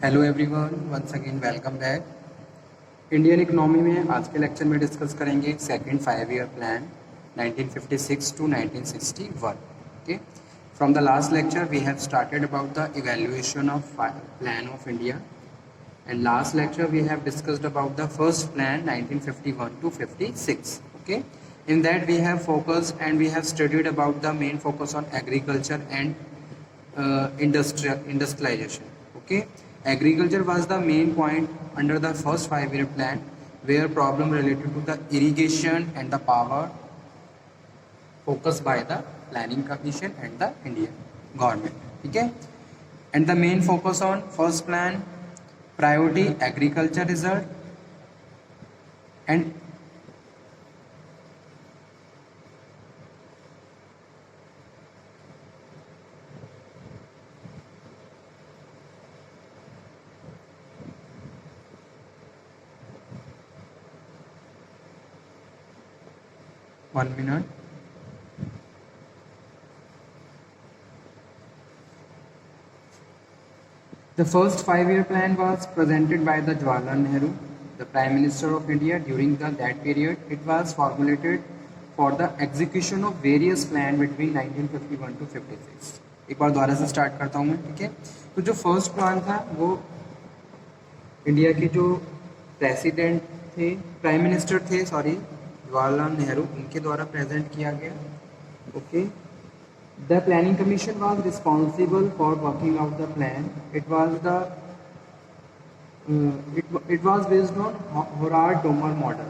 Hello everyone, once again welcome back. Indian economy में आज के लेक्चर में डिस्कस करेंगे second 5 year plan 1956 to 1961. Okay, from the last lecture we have started about the evaluation of plan of India and last lecture we have discussed about the first plan 1951 to 56. Okay, in that we have focused and we have studied about the main focus on agriculture and industrialization. Okay, agriculture was the main point under the first 5 year plan, where problem related to the irrigation and the power focused by the planning commission and the Indian government. Okay, and the main focus on first plan priority agriculture result and one minute. The first 5 year plan was presented by the Jawaharlal Nehru, the Prime Minister of India. During that period, it was formulated for the execution of various plans between 1951 to 56. एक बार दोबारा से start करता हूँ मैं, ठीक है। तो जो फर्स्ट प्लान था वो इंडिया के जो प्रेसिडेंट थे, प्राइम मिनिस्टर थे, जवाहरलाल नेहरू, उनके द्वारा प्रेजेंट किया गया। Okay, The Planning Commission was responsible for working out the plan. It was based on Hoare-Domer model.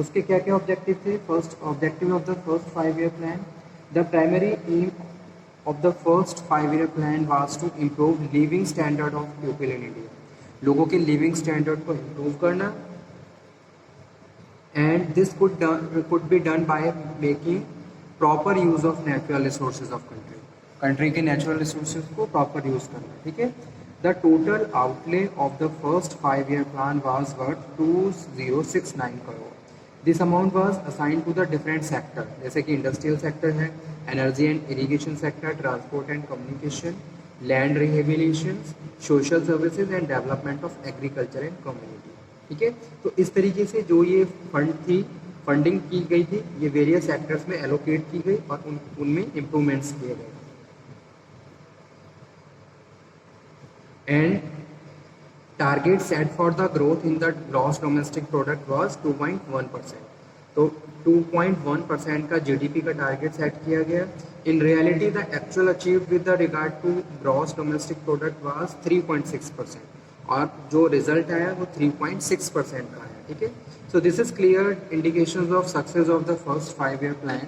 उसके क्या क्या ऑब्जेक्टिव थे? First objective of the first 5 year plan. The primary aim of the first 5 year plan was to improve living standard of people in India. लोगों के living standard को improve करना, and this could be done by making proper use of natural resources of country के natural resources को proper use करना, ठीक है। The total outlay of the first 5 year plan was worth 2069 crore. This amount was assigned to the different sector, जैसे कि industrial sector है, energy and irrigation sector, transport and communication, land rehabilitation, social services and development of agriculture and community, ठीक है। तो इस तरीके से जो ये फंडिंग की गई थी, ये वेरियस सेक्टर्स में एलोकेट की गई और उनमें इम्प्रूवमेंट्स किए गए। And target set for the growth in the gross domestic product was 2.1%। तो 2.1% का जीडीपी का टारगेट सेट किया गया। In reality the actual achieved with the regard to gross domestic product was 3.6% और जो रिजल्ट आया वो 3.6% का है, ठीक है। So this is clear indications of success of the first 5 year plan,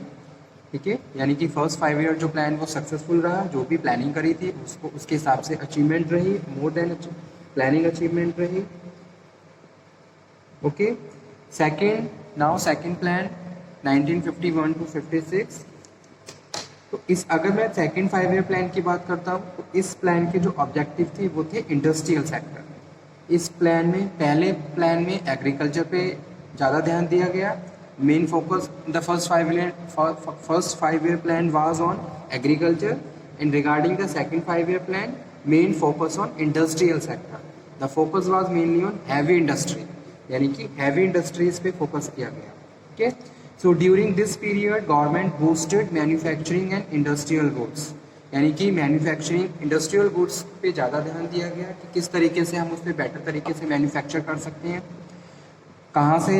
ठीक है। यानी कि फर्स्ट 5 year जो प्लान वो सक्सेसफुल रहा, जो भी प्लानिंग करी थी उसको उसके हिसाब से अचीवमेंट रही, मोर देन प्लानिंग अचीवमेंट रही। Okay, second plan 1951 to 56। तो इस अगर मैं सेकेंड 5 year प्लान की बात करता हूँ तो इस प्लान के जो ऑब्जेक्टिव थे वो थे इंडस्ट्रियल सेक्टर। इस प्लान में, पहले प्लान में एग्रीकल्चर पे ज़्यादा ध्यान दिया गया। Main focus the first 5 year plan was on agriculture and regarding the second 5 year plan main focus on industrial sector. The focus was mainly on heavy industry, यानी कि हैवी इंडस्ट्रीज पे focus किया गया। Okay, so during this period government boosted manufacturing and industrial goods, यानी कि manufacturing industrial goods पे ज़्यादा ध्यान दिया गया कि किस तरीके से हम उस पर बेटर तरीके से मैन्युफैक्चर कर सकते हैं, कहाँ से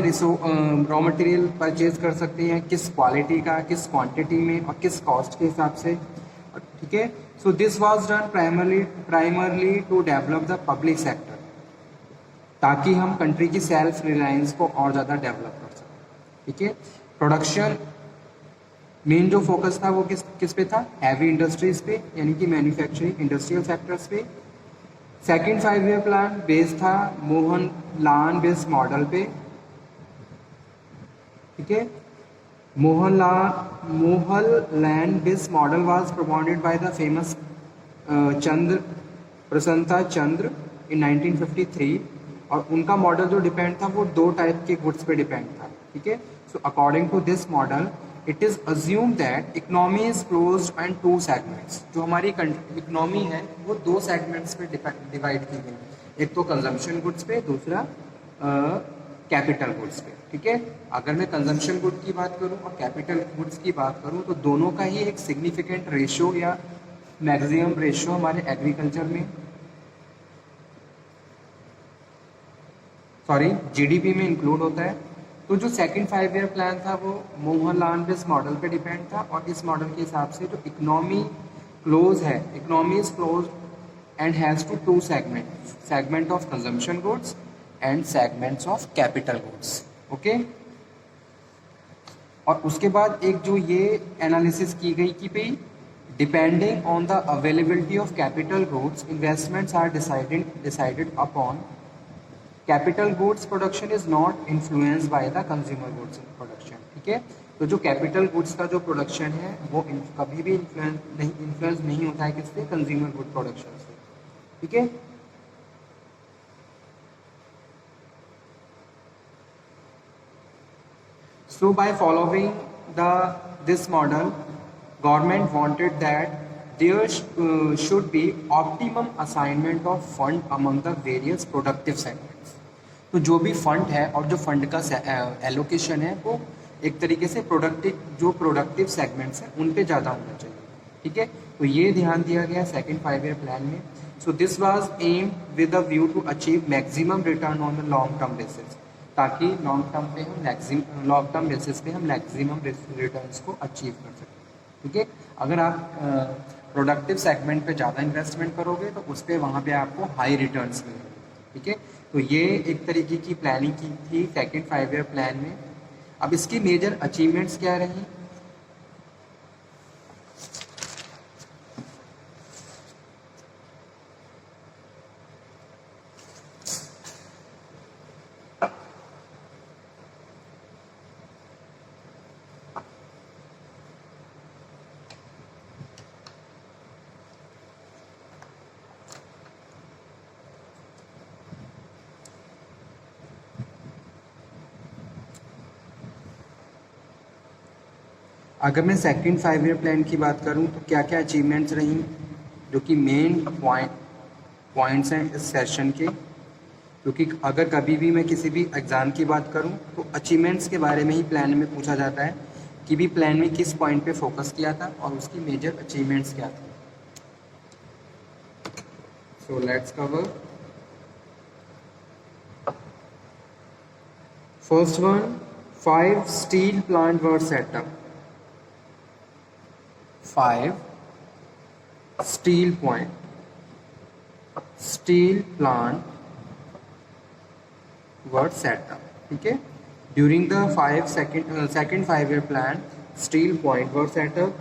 रॉ मटेरियल परचेज कर सकते हैं, किस क्वालिटी का, किस क्वांटिटी में और किस कॉस्ट के हिसाब से, ठीक है। So this was done primarily to develop the public sector, ताकि हम कंट्री की सेल्फ रिलायंस को और ज़्यादा डेवलप कर सकें, ठीक है। प्रोडक्शन मेन जो फोकस था वो किस पे था? हैवी इंडस्ट्रीज पे, यानी कि मैन्युफैक्चरिंग इंडस्ट्रियल सेक्टर्स पे। सेकंड 5 year प्लान बेस्ड था मोहनलाल बेस्ड मॉडल पे, ठीक है। Mohanlal based model was promoted by the famous प्रसन्नता चंद्र इन 1953 और उनका मॉडल जो डिपेंड था वो 2 टाइप के गुड्स पे डिपेंड था, ठीक है। So according to this model it is assumed that economy is closed on 2 segments। जो हमारी इकोनॉमी है वो 2 सेगमेंट्स पे डिवाइड की गई। एक तो कंजम्पशन गुड्स पे, दूसरा कैपिटल गुड्स पे, ठीक है। अगर मैं कंजम्पशन गुड की बात करूं और कैपिटल गुड्स की बात करूं तो दोनों का ही एक सिग्निफिकेंट रेशियो या मैक्सिमम रेशियो हमारे एग्रीकल्चर में, सॉरी जीडीपी में इंक्लूड होता है। तो जो सेकंड 5 ईयर प्लान था वो मोहनलाल मॉडल पे डिपेंड था, और इस मॉडल के हिसाब से जो इकोनॉमी क्लोज है, economy is close and has two segment, segment of consumption goods and segments of capital goods, okay. और उसके बाद एक जो ये एनालिसिस की गई कि भाई depending on the availability of capital goods investments are decided upon capital goods production is not influenced by the consumer goods production, ठीक है। तो जो कैपिटल गुड्स का जो प्रोडक्शन है वो कभी भी इन्फ्लुएंस नहीं होता है किससे, कंज्यूमर गुड प्रोडक्शन से, ठीक है। So by following this model, government wanted that there should be optimum assignment of fund among the various productive segments. तो जो भी फंड है और जो फंड का एलोकेशन है वो एक तरीके से प्रोडक्टिव सेगमेंट्स हैं उन पे ज़्यादा होना चाहिए, ठीक है। तो ये ध्यान दिया गया सेकंड 5 ईयर प्लान में। So this was aim with a view to achieve maximum return on the long term basis, ताकि लॉन्ग टर्म बेसिस पे हम मैक्सिमम रिटर्न्स को अचीव कर सकें, ठीक है। अगर आप प्रोडक्टिव सेगमेंट पे ज़्यादा इन्वेस्टमेंट करोगे तो उस पर वहाँ पे आपको हाई रिटर्न्स मिलेंगे, ठीक है। तो ये एक तरीके की प्लानिंग की थी सेकंड 5 ईयर प्लान में। अब इसकी मेजर अचीवमेंट्स क्या रही? अगर मैं सेकंड 5 ईयर प्लान की बात करूं तो क्या क्या अचीवमेंट्स रही जो कि मेन पॉइंट्स हैं इस सेशन के, क्योंकि अगर कभी भी मैं किसी भी एग्ज़ाम की बात करूं तो अचीवमेंट्स के बारे में ही प्लान में पूछा जाता है कि भी प्लान में किस पॉइंट पे फोकस किया था और उसकी मेजर अचीवमेंट्स क्या थी। So let's cover first one, 5 steel plant were set up. 5 steel plant were set up, ठीक है। During the second 5 year plan, steel plant were set up,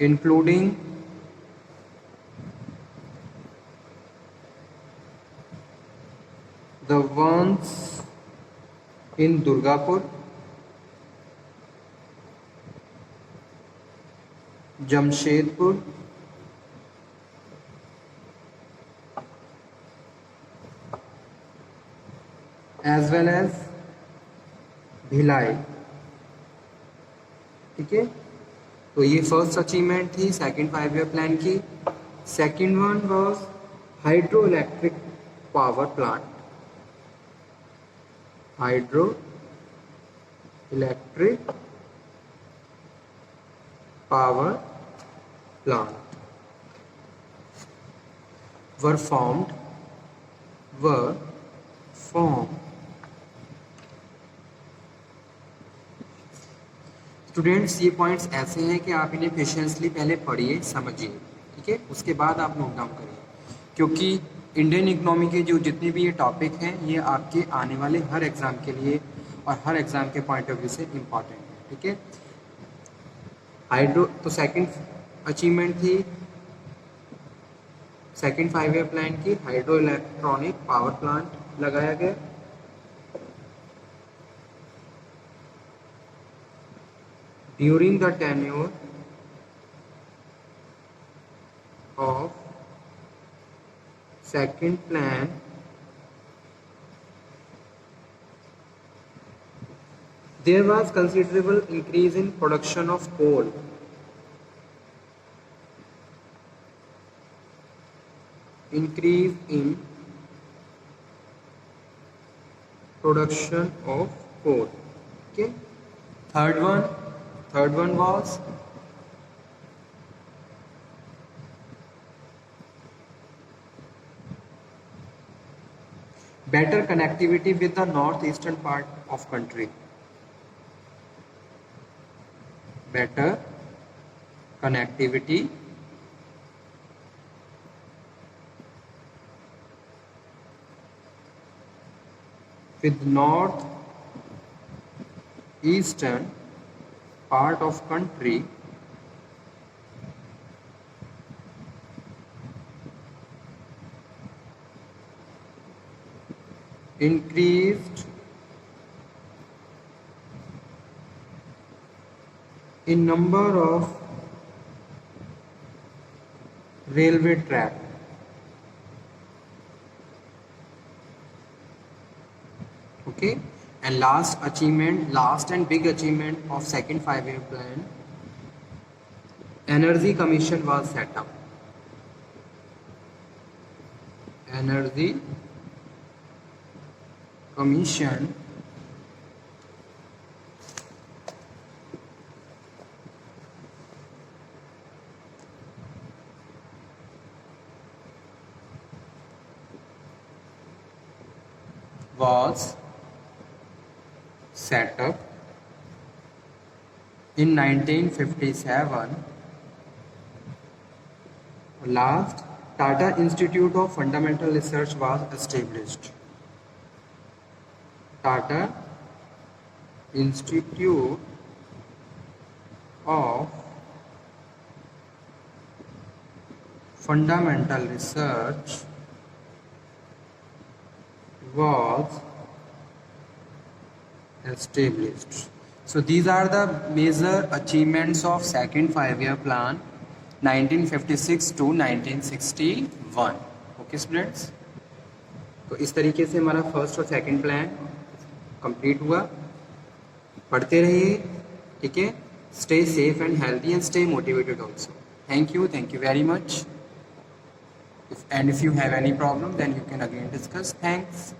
including the ones in Durgapur, Jamshedpur, as well as Bhilai, ठीक है। तो ये first achievement थी second 5 year plan की। Second one was hydro electric power plant, hydro electric power plant were formed students ये points ऐसे हैं कि आप इन्हें पेशेंसली पहले पढ़िए, समझिए, ठीक है, उसके बाद आप नोट डाउन करिए, क्योंकि इंडियन इकोनॉमी के जो जितने भी ये टॉपिक हैं ये आपके आने वाले हर एग्ज़ाम के लिए और हर एग्ज़ाम के पॉइंट ऑफ व्यू से इम्पॉर्टेंट है, ठीक है। हाइड्रो, तो सेकंड अचीवमेंट थी सेकंड 5 ईयर प्लान की, हाइड्रो इलेक्ट्रॉनिक पावर प्लांट लगाया गया। During the tenure of second plan, there was considerable increase in production of coal increase in production of coal. Okay. Third one was better connectivity with the northeastern part of country. Better connectivity with northeastern part of country increased in number of railway track. Okay, and last and big achievement of second 5-year plan, Energy Commission was set up. Energy Commission was set up in 1957. Last, Tata Institute of Fundamental Research was established. Tata Institute of Fundamental Research was established. So these are the major achievements of second 5-year plan 1956 to 1961. Okay students, तो इस तरीके से हमारा first और second plan complete हुआ. पढ़ते रहिए, ठीक है. Stay safe and healthy and stay motivated also. Thank you very much. If you have any problem, then you can again discuss. Thanks.